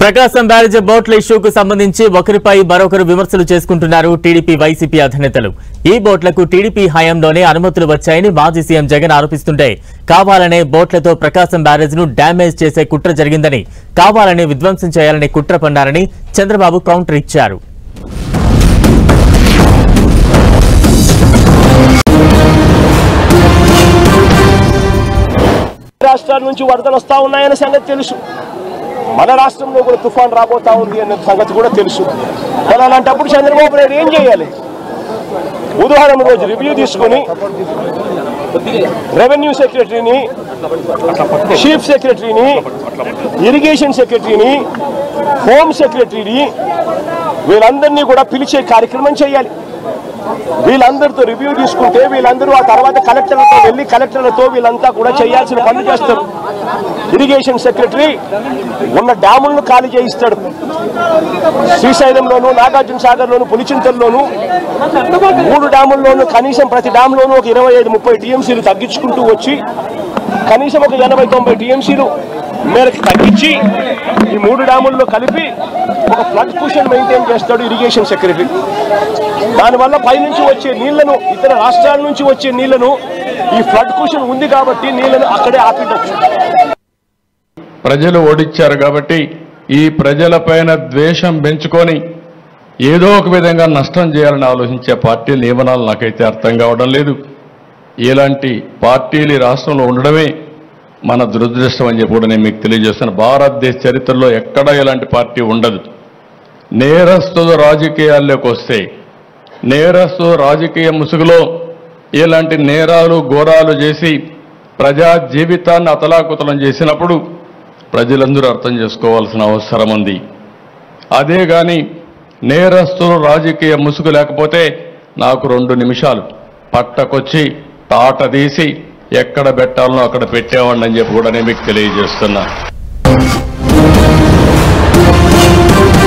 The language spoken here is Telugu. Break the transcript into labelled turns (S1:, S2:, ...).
S1: ప్రకాశం బ్యారేజ్ బోట్ల ఇష్యూకు సంబంధించి ఒకరిపై మరొకరు విమర్శలు చేసుకుంటున్నారు టీడీపీ వైసీపీ అధినేతలు. ఈ బోట్లకు టీడీపీ హయాంలోనే అనుమతులు వచ్చాయని మాజీ సీఎం జగన్ ఆరోపిస్తుంటే, కావాలనే బోట్లతో ప్రకాశం బ్యారేజ్ ను డ్యామేజ్ చేసే కుట్ర జరిగిందని, కావాలనే విధ్వంసం చేయాలని కుట్ర పన్నారని చంద్రబాబు కౌంటర్ ఇచ్చారు.
S2: రాష్ట్రాల నుంచి వరదలు వస్తా ఉన్నాయనే సంగతి తెలుసు. మన రాష్ట్రంలో కూడా తుఫాన్ రాబోతా ఉంది అనే సంగతి కూడా తెలుసు. మరి అలాంటప్పుడు చంద్రబాబు నాయుడు ఏం చేయాలి? ఉదాహరణ రోజు రివ్యూ తీసుకుని రెవెన్యూ సెక్రటరీని, చీఫ్ సెక్రటరీని, ఇరిగేషన్ సెక్రటరీని, హోమ్ సెక్రటరీని వీళ్ళందరినీ కూడా పిలిచే కార్యక్రమం చేయాలి. వీళ్ళందరితో రివ్యూ తీసుకుంటే వీళ్ళందరూ ఆ తర్వాత కలెక్టర్లతో వెళ్ళి కలెక్టర్లతో వీళ్ళంతా కూడా చేయాల్సిన పనులు చేస్తారు. ఇరిగేషన్ సెక్రటరీ ఉన్న డ్యాములను ఖాళీ చేయిస్తాడు. శ్రీశైలంలోను, నాగార్జున సాగర్లోను, పులిచింతల్లోను 3 డ్యాముల్లోనూ కనీసం ప్రతి డ్యామ్లోనూ ఒక 25-30 టీఎంసీలు తగ్గించుకుంటూ వచ్చి కనీసం ఒక 80-90 టీఎంసీలు మేరకు తగ్గించి ఈ 3 డ్యాముల్లో కలిపి ఒక ఫ్లడ్ కుషన్ మెయింటైన్ చేస్తాడు ఇరిగేషన్ సెక్రటరీ. దానివల్ల పైనుంచి వచ్చే నీళ్లను, ఇతర రాష్ట్రాల నుంచి వచ్చే నీళ్లను, ఈ ఫ్లడ్ కుషన్ ఉంది కాబట్టి నీళ్లను అక్కడే ఆపిడొచ్చు.
S3: ప్రజలు ఓడిచ్చారు కాబట్టి ఈ ప్రజలపైన ద్వేషం పెంచుకొని ఏదో ఒక విధంగా నష్టం చేయాలని ఆలోచించే పార్టీ నియమనాలు నాకైతే అర్థం కావడం లేదు. ఇలాంటి పార్టీలు రాష్ట్రంలో ఉండడమే మన దురదృష్టం అని చెప్పి కూడా నేను మీకు తెలియజేస్తాను. భారతదేశ చరిత్రలో ఎక్కడా ఇలాంటి పార్టీ ఉండదు. నేరస్తుల రాజకీయాల్లోకి వస్తే, నేరస్తుల రాజకీయ ముసుగులో ఇలాంటి నేరాలు ఘోరాలు చేసి ప్రజా జీవితాన్ని అతలాకుతలం చేసినప్పుడు ప్రజలందరూ అర్థం చేసుకోవాల్సిన అవసరం ఉంది. అదే కానీ నేరస్తులు రాజకీయ ముసుగు లేకపోతే నాకు 2 నిమిషాలు పట్టకొచ్చి తాట తీసి ఎక్కడ పెట్టాలనో అక్కడ పెట్టేవాడిని అని చెప్పి కూడా నేను మీకు తెలియజేస్తున్నా.